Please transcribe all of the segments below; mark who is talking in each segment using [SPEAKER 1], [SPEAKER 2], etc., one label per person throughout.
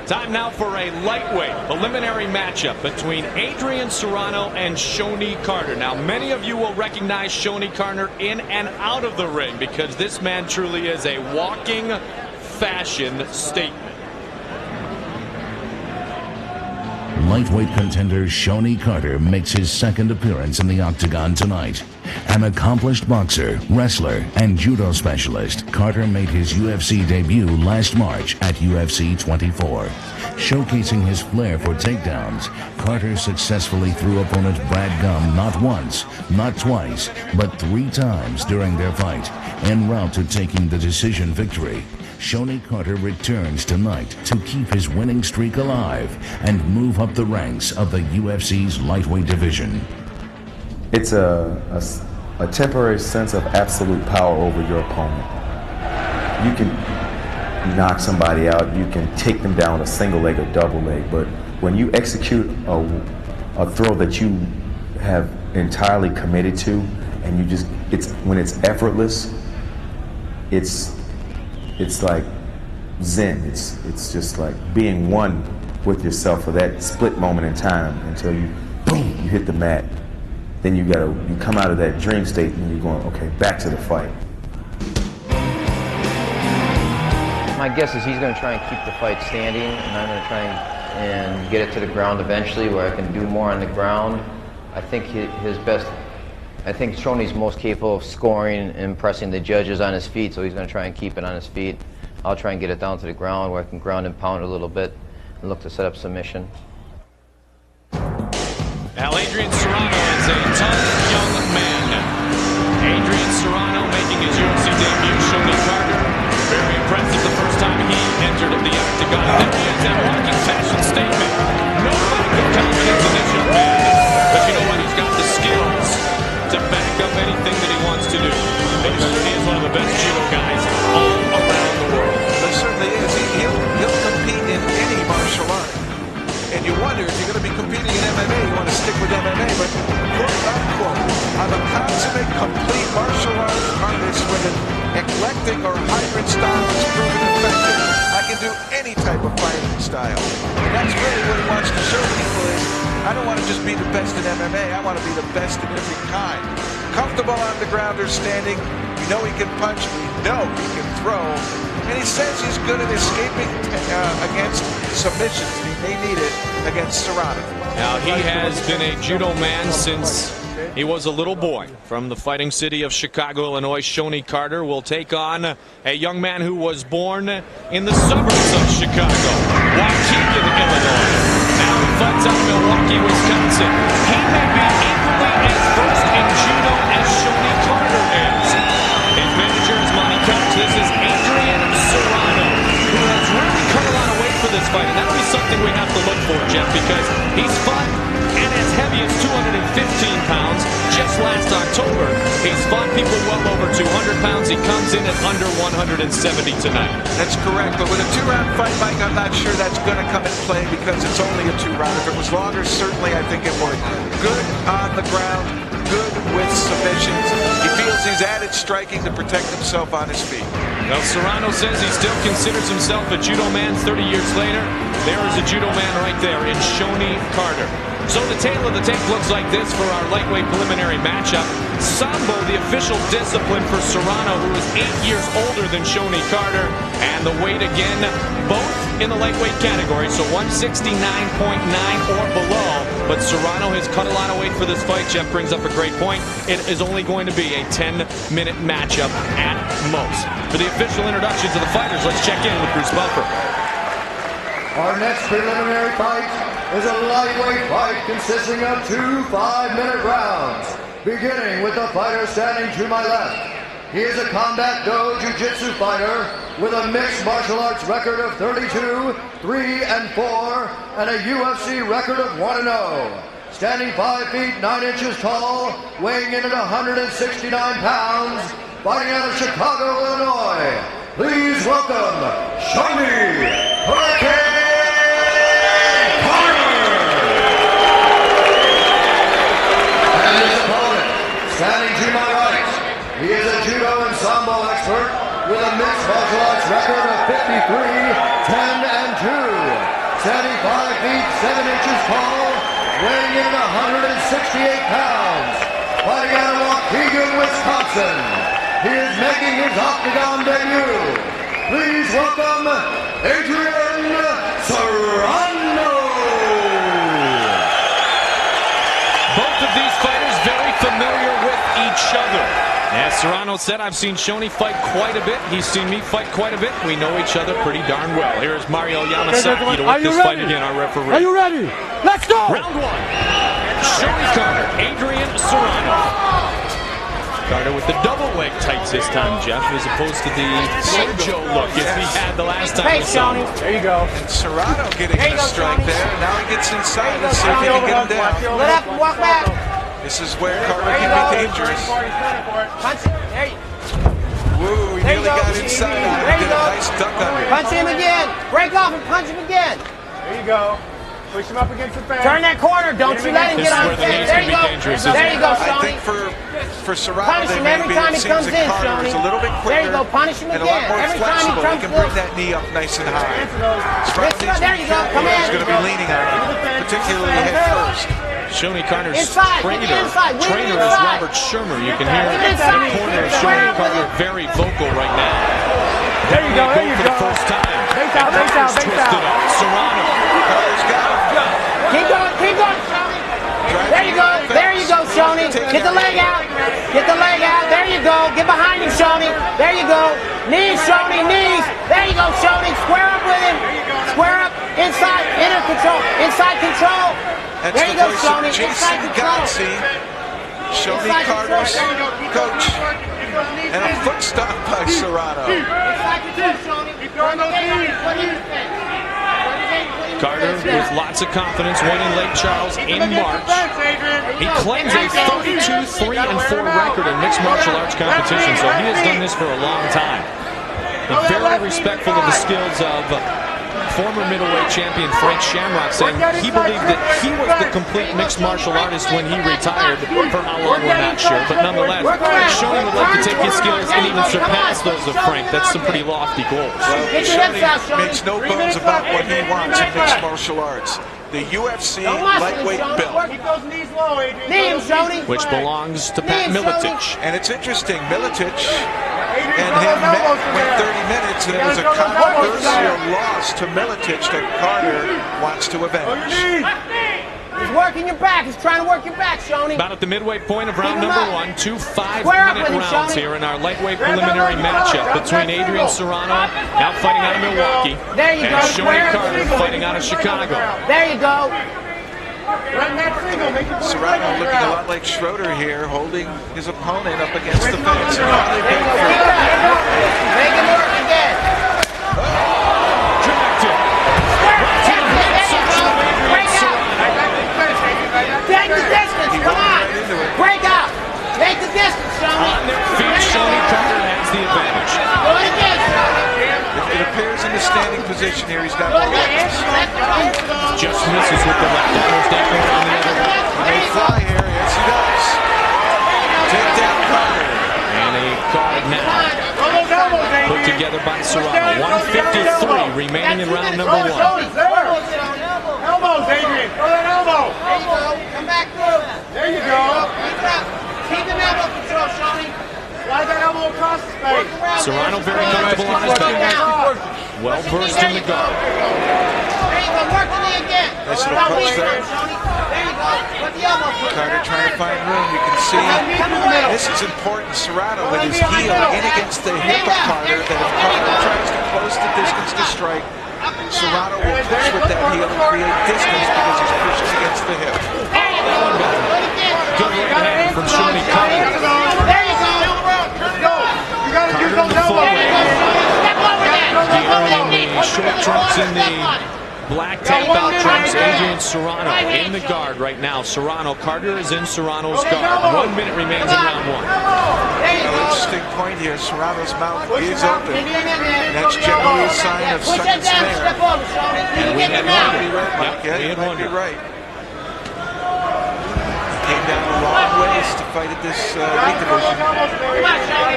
[SPEAKER 1] Time now for a lightweight preliminary matchup between Adrian Serrano and Shonie Carter. Now, many of you will recognize Shonie Carter in and out of the ring because this man truly is a walking fashion statement.
[SPEAKER 2] Lightweight contender Shonie Carter makes his second appearance in the octagon tonight. An accomplished boxer, wrestler, and judo specialist, Carter made his UFC debut last March at UFC 24. Showcasing his flair for takedowns, Carter successfully threw opponent Brad Gum not once, not twice, but 3 times during their fight, en route to taking the decision victory. Shonie Carter returns tonight to keep his winning streak alive and move up the ranks of the UFC's lightweight division.
[SPEAKER 3] It's a temporary sense of absolute power over your opponent. You can knock somebody out, you can take them down with a single leg or double leg, but when you execute a throw that you have entirely committed to, and when it's effortless, it's like zen. It's just like being one with yourself for that split moment in time until you hit the mat. Then you come out of that dream state and you're going, okay, back to the fight.
[SPEAKER 4] My guess is he's going to try and keep the fight standing, and I'm going to try and get it to the ground eventually where I can do more on the ground. I think I think Shonie's most capable of scoring and impressing the judges on his feet, so he's going to try and keep it on his feet. I'll try and get it down to the ground where I can ground and pound it a little bit and look to set up submission.
[SPEAKER 1] Now Adrian Serrano is a tough young man. Adrian Serrano making his UFC debut. Shonie Carter, very impressive the first time he entered the octagon. There he is, that walking fashion statement. No lack of confidence in this young man. But you know what? He's got the skills to back up anything that he wants to do. He is one of the best judo guys all around the world.
[SPEAKER 5] There certainly is. He'll compete in any martial art. And you wonder if you're going to be competing in MMA, you want to stick with MMA, but quote unquote, I'm a consummate, complete martial artist with an eclectic or hybrid style that's proven effective. I can do any type of fighting style. And that's really what he wants to show people is, I don't want to just be the best in MMA, I want to be the best in every kind. Comfortable on the ground or standing, we know he can punch, we know he can throw, and he says he's good at escaping against submissions. He may need it against Serrano.
[SPEAKER 1] Now he has been a judo man since he was a little boy. From the fighting city of Chicago, Illinois, Shonie Carter will take on a young man who was born in the suburbs of Chicago, Waukegan, Illinois. Now he fights out of Milwaukee, Wisconsin. He may be equally as versed in judo as Shonie Carter is. His manager is Monty Coach. This is Adrian Serrano, who has really cut a lot of weight for this fight. And that'll be something we have to look for, Jeff, because he's fought and as heavy as 215 pounds just last October. He's fought people well over 200 pounds. He comes in at under 170 tonight. That's correct, but with a 2-round fight, Mike, I'm not sure that's going to come in play because it's only a 2-round. If it was longer, certainly I think it would. Good on the ground, good with submissions. He feels he's added striking to protect himself on his feet. Well, Serrano says he still considers himself a judo man 30 years later. There is a judo man right there in Shonie Carter. So the tail of the tape looks like this for our lightweight preliminary matchup. Sambo, the official discipline for Serrano, who is 8 years older than Shonie Carter. And the weight again, both in the lightweight category, so 169.9 or below. But Serrano has cut a lot of weight for this fight. Jeff brings up a great point. It is only going to be a 10-minute matchup at most. For the official introductions of the fighters, let's check in with Bruce Buffer.
[SPEAKER 6] Our next preliminary fight is a lightweight fight consisting of 2 5-minute rounds. Beginning with the fighter standing to my left. He is a combat do jiu-jitsu fighter with a mixed martial arts record of 32, 3 and 4, and a UFC record of 1-0. Standing 5 feet 9 inches tall, weighing in at 169 pounds, fighting out of Chicago, Illinois. Please welcome Shonie Hurricane Carter. And his opponent, standing to my right, he is a judo and sambo expert with a mixed martial arts record of 53, 10 and 2. standing 5 feet 7 inches tall, weighing in at 168 pounds, fighting out of Waukegan, Wisconsin. He is making his Octagon debut. Please welcome Adrian Serrano.
[SPEAKER 1] Both of these fighters very familiar with each other. As Serrano said, I've seen Shonie fight quite a bit. He's seen me fight quite a bit. We know each other pretty darn well. Here's Mario Yamasaki to work this fight again, our referee.
[SPEAKER 7] Are you ready? Let's go!
[SPEAKER 1] Round 1. Shonie Carter, Adrian Serrano. Carter with the double leg tights this time, Jeff, as opposed to the Joe look as he had the last time we saw him.
[SPEAKER 7] There you go.
[SPEAKER 5] And Serrano getting a strike there. Now he gets inside and see if he can get him down.
[SPEAKER 8] Split up and walk back.
[SPEAKER 5] This is where Carter can be dangerous.
[SPEAKER 8] Punch him. There you
[SPEAKER 5] Woo, he
[SPEAKER 8] There you
[SPEAKER 5] nearly
[SPEAKER 8] go.
[SPEAKER 5] got inside.
[SPEAKER 8] There
[SPEAKER 5] He
[SPEAKER 8] you
[SPEAKER 5] did a
[SPEAKER 8] go.
[SPEAKER 5] nice duck under.
[SPEAKER 8] Punch him again. Break off and punch him again.
[SPEAKER 7] There you go. Push him up against the fence.
[SPEAKER 8] Turn that corner. Don't you let him
[SPEAKER 1] This
[SPEAKER 8] get
[SPEAKER 1] is
[SPEAKER 8] on
[SPEAKER 1] where
[SPEAKER 8] the
[SPEAKER 1] the knees
[SPEAKER 8] fence. There
[SPEAKER 1] can
[SPEAKER 8] you
[SPEAKER 1] be
[SPEAKER 8] go.
[SPEAKER 1] dangerous,
[SPEAKER 8] There you go,
[SPEAKER 5] I
[SPEAKER 8] Shonie.
[SPEAKER 5] think for Serrano,
[SPEAKER 8] Punish
[SPEAKER 5] they
[SPEAKER 8] him every
[SPEAKER 5] maybe
[SPEAKER 8] time
[SPEAKER 5] it
[SPEAKER 8] he
[SPEAKER 5] seems
[SPEAKER 8] comes
[SPEAKER 5] that
[SPEAKER 8] in,
[SPEAKER 5] Carter
[SPEAKER 8] Shonie.
[SPEAKER 5] is a little bit quicker.
[SPEAKER 8] There you go. Punish him
[SPEAKER 5] and a lot
[SPEAKER 8] again.
[SPEAKER 5] more
[SPEAKER 8] Every time he
[SPEAKER 5] flexible. He
[SPEAKER 8] comes
[SPEAKER 5] can bring
[SPEAKER 8] through.
[SPEAKER 5] that knee up nice and high.
[SPEAKER 8] There you go. Come
[SPEAKER 5] He's
[SPEAKER 8] in.
[SPEAKER 5] going to be leaning on it, particularly head first.
[SPEAKER 1] Shonie Carter's
[SPEAKER 8] Inside,
[SPEAKER 1] trainer
[SPEAKER 8] inside,
[SPEAKER 1] is
[SPEAKER 8] inside.
[SPEAKER 1] Robert Shermer. You can hear the
[SPEAKER 8] Inside.
[SPEAKER 1] corner of
[SPEAKER 8] Square
[SPEAKER 1] Shonie
[SPEAKER 8] up with
[SPEAKER 1] Carter
[SPEAKER 8] it.
[SPEAKER 1] very vocal right now.
[SPEAKER 7] There you go, there you
[SPEAKER 1] For
[SPEAKER 7] go.
[SPEAKER 1] the first time.
[SPEAKER 7] Base out, base out, base
[SPEAKER 1] Twisted
[SPEAKER 7] out.
[SPEAKER 1] up. Serrano.
[SPEAKER 5] Carter's got him.
[SPEAKER 8] Keep going, Shonie. There you go. There you go, Shonie. Get the leg out. Get the leg out. There you go. Get behind him, Shonie. There you go. Knees, Shonie. Knees. There you go, Shonie. Square up with him. Square up. Inside. Inner control. Inside control.
[SPEAKER 5] That's
[SPEAKER 8] There
[SPEAKER 5] the
[SPEAKER 8] you go,
[SPEAKER 5] voice
[SPEAKER 8] Shonie.
[SPEAKER 5] of Jason
[SPEAKER 8] Inside control.
[SPEAKER 5] Gotzi, Shonie
[SPEAKER 8] Inside
[SPEAKER 5] Carter's
[SPEAKER 8] control.
[SPEAKER 5] coach, and a foot stomp by Serrano.
[SPEAKER 8] Inside control, Shonie. Turn the leg up. Put him in the fence.
[SPEAKER 1] Carter with lots of confidence winning Lake Charles in March. He claims a 32-3-4 record in mixed martial arts competition, so he has done this for a long time. And very respectful of the skills of former middleweight champion Frank Shamrock, saying he believed that he was the complete mixed martial artist when he retired. For how long, we're not sure, but nonetheless, Shonie would like to take his skills and even surpass those of Frank. That's some pretty lofty goals.
[SPEAKER 8] Get your hips out,
[SPEAKER 5] Shonie makes no bones about what he wants in mixed martial arts. The UFC lightweight belt.
[SPEAKER 7] Keep those knees low, Adrian.
[SPEAKER 8] Knee him, Shonie.
[SPEAKER 1] Which belongs to Pat Miletich.
[SPEAKER 5] And it's interesting, Miletich and him met, went 30 minutes, and it was a controversial loss to Miletich that Carter wants to avenge.
[SPEAKER 8] He's working your back. He's trying to work your back, Shonie.
[SPEAKER 1] About at the midway point of round
[SPEAKER 8] Keep him
[SPEAKER 1] number
[SPEAKER 8] up.
[SPEAKER 1] 1, 2
[SPEAKER 8] Square up
[SPEAKER 1] 5-minute
[SPEAKER 8] with him,
[SPEAKER 1] rounds
[SPEAKER 8] Shonie.
[SPEAKER 1] here in our lightweight preliminary matchup between Adrian Serrano, now fighting out of Milwaukee,
[SPEAKER 8] There you
[SPEAKER 1] and
[SPEAKER 8] go.
[SPEAKER 1] Shonie
[SPEAKER 8] Square up.
[SPEAKER 1] Carter fighting out of Chicago.
[SPEAKER 8] There you go.
[SPEAKER 5] Serrano looking a lot like Schroeder here, holding his opponent up against the fence. And now they
[SPEAKER 8] Keep
[SPEAKER 5] go
[SPEAKER 8] it
[SPEAKER 5] for it.
[SPEAKER 8] up. Make him work again.
[SPEAKER 1] Connected.
[SPEAKER 8] Break out. Take the distance. Come on. Break out. Take the distance, Shonie.
[SPEAKER 1] On their feet, Shonie Carter has the advantage.
[SPEAKER 8] Do it again, Shonie.
[SPEAKER 5] It appears in the standing position here, he's got
[SPEAKER 8] Do
[SPEAKER 5] more
[SPEAKER 8] it again.
[SPEAKER 5] weapons.
[SPEAKER 1] Just misses with the left, almost anchoring on the other one.
[SPEAKER 8] There you go.
[SPEAKER 5] Fly here, yes he does. Take down Carter.
[SPEAKER 1] And a guard now put together by Serrano. 153 remaining in round number 1.
[SPEAKER 7] Elbows, Adrian. Throw that elbow.
[SPEAKER 8] There you go. Come back through.
[SPEAKER 7] There you go.
[SPEAKER 8] Keep him elbow control, Shonie.
[SPEAKER 7] Slide that elbow across the
[SPEAKER 8] Work
[SPEAKER 7] space.
[SPEAKER 8] around
[SPEAKER 1] Serrano
[SPEAKER 8] there.
[SPEAKER 1] very comfortable on his back. Well versed in the guard.
[SPEAKER 8] There you go. Work the knee again.
[SPEAKER 5] Nice little punch there.
[SPEAKER 8] Shonie. There you go. Put the elbow through.
[SPEAKER 5] Carter trying to find room. You can see this is important. Serrano with his heel in against the hip of Carter. That if Carter tries to close the distance to strike, Serrano will push with that heel and create distance because he's pushing against the hip.
[SPEAKER 8] There you go. Do it again.
[SPEAKER 1] Good right hand from Shonie Carter.
[SPEAKER 8] There you go.
[SPEAKER 7] You gotta use those
[SPEAKER 8] There
[SPEAKER 7] elbows.
[SPEAKER 8] you go, Shonie. Step over that. Step over that knee.
[SPEAKER 1] The short trunks in the black tape out trunks. Adrian Serrano in the guard right now. Serrano, Carter is in Serrano's guard. 1 minute remains in round 1.
[SPEAKER 8] There you
[SPEAKER 5] An
[SPEAKER 8] go.
[SPEAKER 5] interesting point here. Serrano's mouth is open. And that's generally a sign of
[SPEAKER 8] Push
[SPEAKER 5] suck
[SPEAKER 8] that
[SPEAKER 5] and
[SPEAKER 8] down.
[SPEAKER 5] snare.
[SPEAKER 8] Step over, Shonie. You
[SPEAKER 1] we
[SPEAKER 8] get
[SPEAKER 1] had
[SPEAKER 8] him
[SPEAKER 5] You
[SPEAKER 8] out.
[SPEAKER 5] might be right, Mike.
[SPEAKER 1] Yep,
[SPEAKER 5] Yeah,
[SPEAKER 1] we
[SPEAKER 5] you
[SPEAKER 1] had
[SPEAKER 5] might
[SPEAKER 1] one
[SPEAKER 5] be
[SPEAKER 1] here.
[SPEAKER 5] right. Came down a long ways to fight at this weight division.
[SPEAKER 8] Come on, Shonie.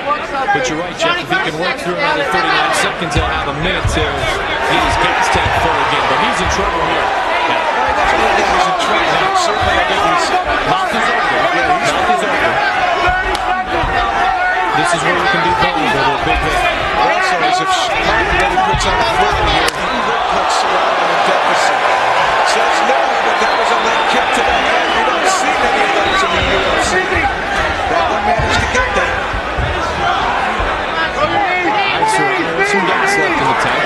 [SPEAKER 1] But you're right, Jeff. If he can work through another 39 seconds, he'll have a minute to get his gas tank full again. But he's in trouble here.
[SPEAKER 5] He's in trouble. Certainly, I think his
[SPEAKER 1] Mouth is open. Mouth is open. This is where you can be vulnerable with a big hit.
[SPEAKER 5] Also, as if Chicago really puts on a flurry here, he will put Serrano in deficit. Says no, but that was a leg kick to the head. We don't see many of those in the UFC. That one managed to get there.
[SPEAKER 1] There's some gas left in the tank.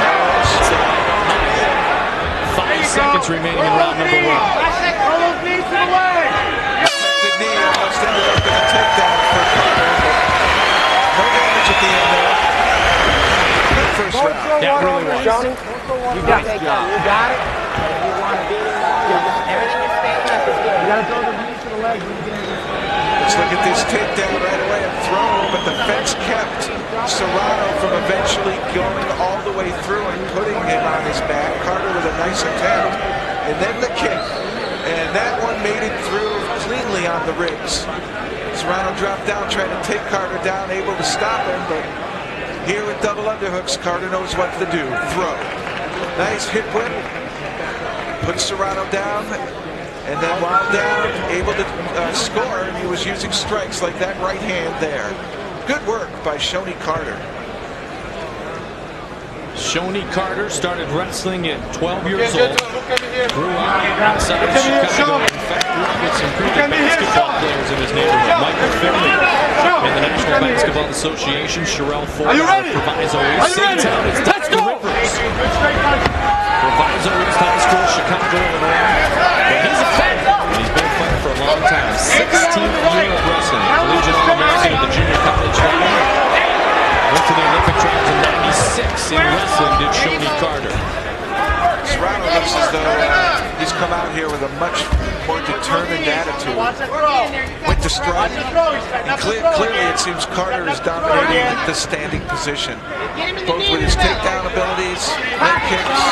[SPEAKER 1] 5 seconds remaining in round number 1.
[SPEAKER 5] Attempted knee almost ended up in a takedown for Carter, but no damage at the end there. Good first round.
[SPEAKER 1] That really was.
[SPEAKER 8] You got it. You got it. You want to beat him. Everything is staying up. You got to throw the knees to the legs when you get in.
[SPEAKER 5] Let's look at this takedown right away and throw, but the fence kept Serrano from eventually going all the way through and putting him on his back. Carter with a nice attempt, and then the kick. And that one made it through cleanly on the ribs. Serrano dropped down, trying to take Carter down, able to stop him, but here with double underhooks, Carter knows what to do. Throw. Nice hip whip. Puts Serrano down, and then while down, able to score, and he was using strikes like that right hand there. Good work by Shonie Carter.
[SPEAKER 1] Shonie Carter started wrestling at 12 years old. Grew up outside of Chicago. In fact, grew up with some pretty good basketball players in his neighborhood. Michael Finley in the National Basketball Association. Sherelle Ford out of Proviso East. Satan is Dr. Rivers. Proviso East High School, Chicago, Illinois. But he's a fighter, and he's been a fighter for a long time. 16th year of wrestling. Collegiate All-American at the junior college level. Went to the Olympic trials in '96 in wrestling, did Shonie Carter.
[SPEAKER 5] Serrano looks as though he's come out here with a much more determined attitude. Went to strike. And clearly it seems Carter is dominating the standing position. Both with his takedown abilities, leg kicks.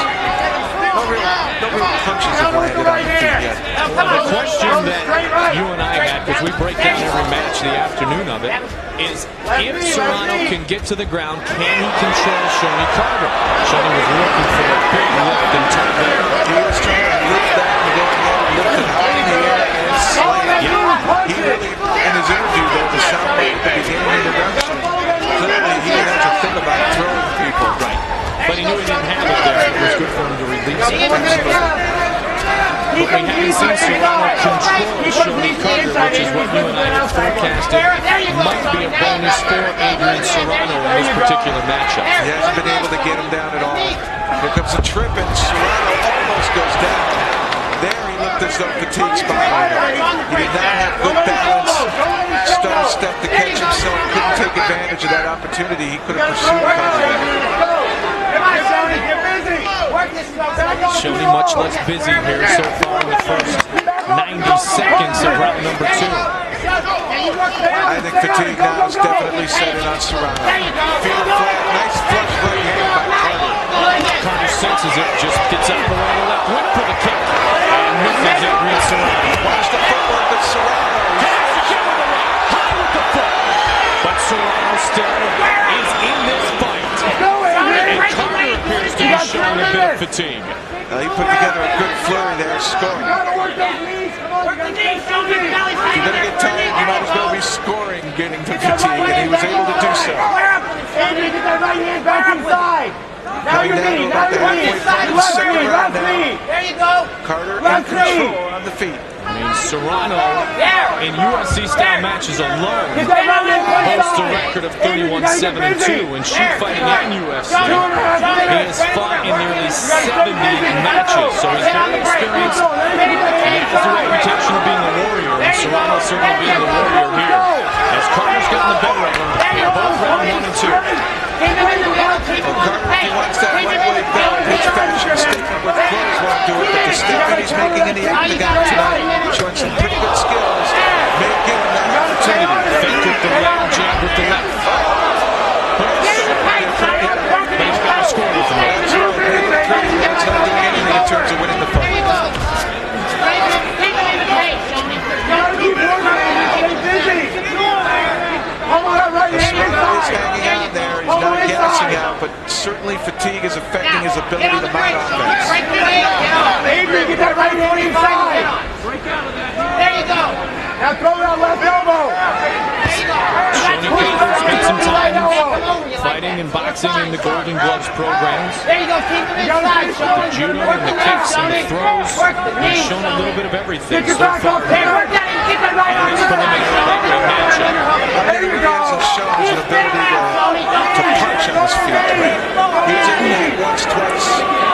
[SPEAKER 5] No real punches have landed on the feet yet.
[SPEAKER 1] The question that you and I had, because we break down every match the afternoon of it, is if Serrano can get to the ground, can he control Shonie Carter? Shonie was looking for a big lift and turn there.
[SPEAKER 5] He was trying to lift that and go ahead and lift it high in the air and slam. He really, in his interview there, the soundbite at the beginning of the introduction, clearly he had to think about throwing people.
[SPEAKER 1] Right. But he knew he didn't have it there. It was good for him to release it. But we haven't seen Serrano control Shonie Carter, which is what you and I have forecasted might be a bonus for Adrian Serrano in this particular matchup.
[SPEAKER 5] He hasn't been able to get him down at all. Here comes a trip, and Serrano almost goes down. There he looked as though fatigue's behind him. He did not have good balance. Stutter step to catch himself. Couldn't take advantage of that opportunity. He could have pursued Carter.
[SPEAKER 1] Shonie much less busy here so far in the first 90 seconds of round number 2.
[SPEAKER 5] I think fatigue now is definitely set in on Serrano. Feeling flat, nice flush right hand by Carter.
[SPEAKER 1] Carter senses it, just gets out the way to the left, went for the kick, and misses Adrian Serrano.
[SPEAKER 5] Watch the footwork of Serrano.
[SPEAKER 1] Has to get with the right, high with the foot. But Serrano still is in this fight. And Carter appears to be showing a bit of fatigue.
[SPEAKER 5] He put together a good flurry there, scoring. If you're going to get tired, you might as well be scoring, getting to fatigue, and he was able to do so.
[SPEAKER 8] Adrian, get that right hand back inside. Now your knee, now your knee.
[SPEAKER 5] Second round now.
[SPEAKER 8] There you go.
[SPEAKER 5] Carter in control on the feet.
[SPEAKER 1] I mean, Serrano in UFC-style matches alone boasts a record of 31-7-2 in shoot fighting and UFC. He has fought in nearly 70 matches, so he's very experienced. He has the reputation of being a warrior, and Serrano certainly being the warrior here. As Carter's gotten the better of him in both round 1 and 2.
[SPEAKER 5] Carter, if he wants that lightweight belt, his fashion statement with clothes won't do it, but the statement he's making in the octagon tonight, showing some pretty good skills, may give him that opportunity.
[SPEAKER 1] Fake with the right, jab with the left. But he's got to score with the right.
[SPEAKER 5] That's right. That's not doing anything in terms of winning the fight. Serrano is hanging out there. He's not gassing out, but certainly fatigue is affecting his ability to mount offense.
[SPEAKER 7] Adrian, get that right hand inside.
[SPEAKER 8] There you go.
[SPEAKER 7] Now throw that left elbow.
[SPEAKER 1] Shonie Carter spent some time fighting and boxing in the Golden Gloves programs.
[SPEAKER 8] There you go. Keep him inside, Shonie.
[SPEAKER 1] The judo and the kicks and the throws. He's shown a little bit of everything so far.
[SPEAKER 8] There, work that in. Keep that right
[SPEAKER 1] And his preliminary lightweight matchup.
[SPEAKER 5] There he hasn't shown his ability to punch on his feet. He's in the head once, twice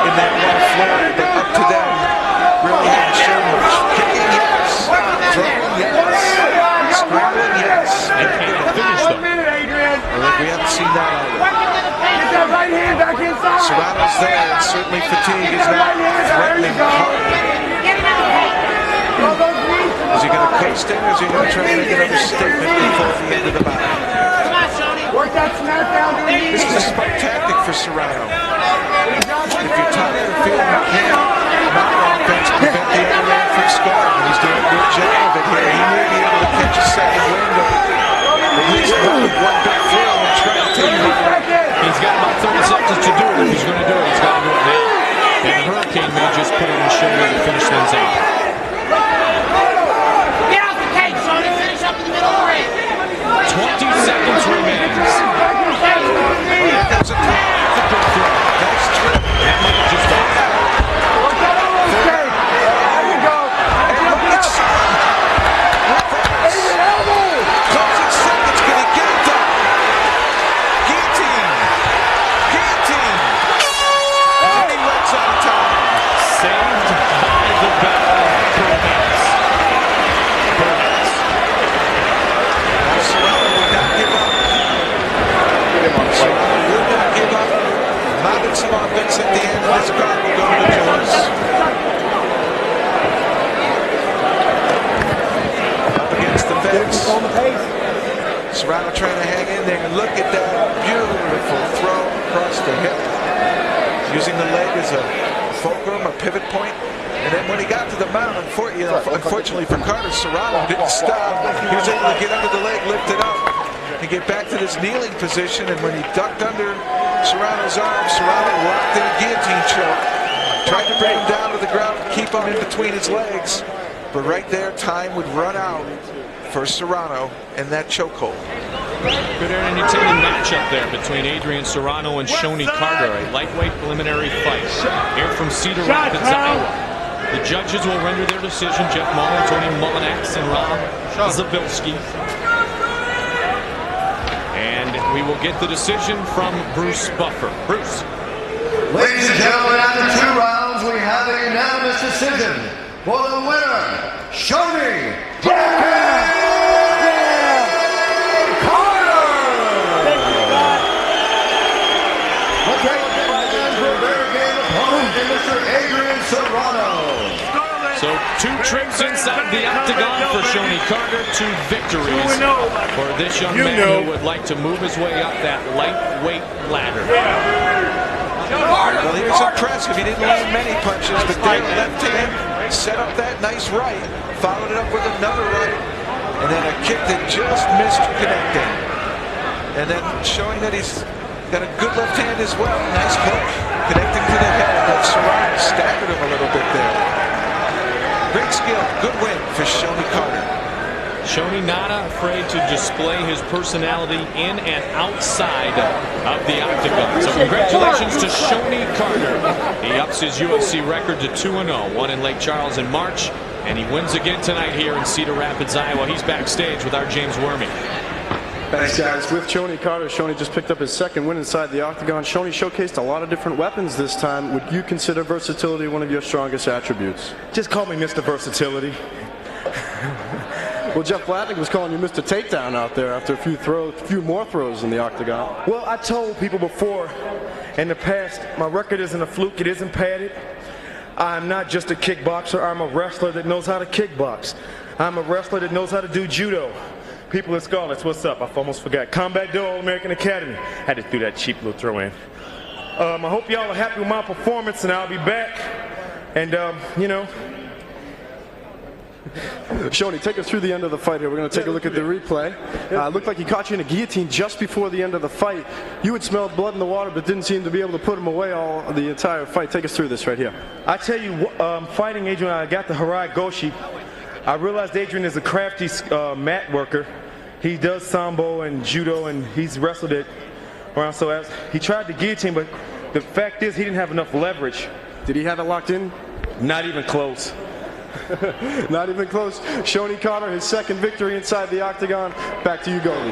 [SPEAKER 5] in that one flurry, but up to them, really haven't shown much. Kicking, yes. Throwing, yes. Scrambling, yes.
[SPEAKER 1] And can't finish them.
[SPEAKER 5] We haven't seen that either.
[SPEAKER 7] Get that right hand back inside.
[SPEAKER 5] Serrano's there, and certainly fatigue is not threatening hard. Is he going to coast in, or is he going to try to make another statement before the end of the battle?
[SPEAKER 7] Work that snap down to the
[SPEAKER 5] This is a smart tactic for Serrano. If you're tired of feeling you can't mount offense, prevent the other man from scoring, and he's doing a good job of it here. He may be able to catch a second wind, or at least one big throw and try to take it out.
[SPEAKER 1] He's got about 30 seconds to do it. If he's going to do it, he's got to do it now. And the Hurricane may just put it in Shonie to finish things out.
[SPEAKER 8] Get off the cage, Shonie. Finish up in the middle of the ring.
[SPEAKER 1] 20 seconds remains.
[SPEAKER 5] That's a good throw. Nice trip.
[SPEAKER 1] That might just
[SPEAKER 7] Work that over the cage. There you go.
[SPEAKER 5] And look at
[SPEAKER 7] Adrian, elbow.
[SPEAKER 5] closing seconds. Can he get it done? Guillotine. Guillotine. And he runs out of time.
[SPEAKER 1] saved by the bell.
[SPEAKER 5] Serrano would not give up. Serrano would not give up. Mounted some offense at the end of this card. Will go to Jones. Up against the fence. Serrano trying to hang in there. Look at that beautiful throw across the hip. Using the leg as a fulcrum, a pivot point. And then when he got to the mount, unfortunately for Carter, Serrano didn't stop. He was able to get under the leg, lift it up, and get back to this kneeling position. And when he ducked under Serrano's arm, Serrano locked in a guillotine choke. Tried to bring him down to the ground, keep him in between his legs. But right there, time would run out for Serrano in that chokehold.
[SPEAKER 1] Good entertaining matchup there between Adrian Serrano and Shonie Carter, a lightweight preliminary fight here from Cedar Rapids, Iowa. The judges will render their decision. Jeff Muller, Tony Mullinax, and Rob Zabilski. And we will get the decision from Bruce Buffer. Bruce.
[SPEAKER 6] Ladies and gentlemen, after 2 rounds, we have a unanimous decision for the winner, Shonie Carter! Okay, and for a very game opponent, Mr. Adrian Serrano.
[SPEAKER 1] So 2 trips inside the octagon for Shonie Carter, 2 victories for this young man who would like to move his way up that lightweight ladder.
[SPEAKER 5] Well, he was impressive. He didn't land many punches, but there, left hand, set up that nice right, followed it up with another right, and then a kick that just missed connecting. And then showing that he's got a good left hand as well. Nice hook, connecting to the head. And Serrano staggered him a little bit there. Great skill, good win for Shonie Carter.
[SPEAKER 1] Shonie not afraid to display his personality in and outside of the octagon. So congratulations to Shonie Carter. He ups his UFC record to 2-0, won in Lake Charles in March, and he wins again tonight here in Cedar Rapids, Iowa. He's backstage with our James Wormy.
[SPEAKER 9] Thanks, guys. With Shonie Carter, Shonie just picked up his 2nd win inside the octagon. Shonie showcased a lot of different weapons this time. Would you consider versatility one of your strongest attributes?
[SPEAKER 10] Just call me Mr. Versatility.
[SPEAKER 9] Well, Jeff Blatnick was calling you Mr. Takedown out there after a few more throws in the octagon.
[SPEAKER 10] Well, I told people before, in the past, my record isn't a fluke, it isn't padded. I'm not just a kickboxer, I'm a wrestler that knows how to kickbox. I'm a wrestler that knows how to do judo. People at Scarlet's, what's up? I almost forgot. Combat Duo, All-American Academy. Had to do that cheap little throw in. I hope y'all are happy with my performance, and I'll be back. And, you know,
[SPEAKER 9] Shonie, take us through the end of the fight here. We're going to take a look at the replay. Looked like he caught you in a guillotine just before the end of the fight. You had smelled blood in the water, but didn't seem to be able to put him away the entire fight. Take us through this right here.
[SPEAKER 10] I tell you, fighting Adrian, I got the Harai Goshi. I realized Adrian is a crafty mat worker. He does sambo and judo, and he's wrestled it around. So he tried the guillotine, but the fact is he didn't have enough leverage.
[SPEAKER 9] Did he have it locked in?
[SPEAKER 10] Not even close.
[SPEAKER 9] Not even close. Shonie Carter, his second victory inside the octagon. Back to you, Goldie.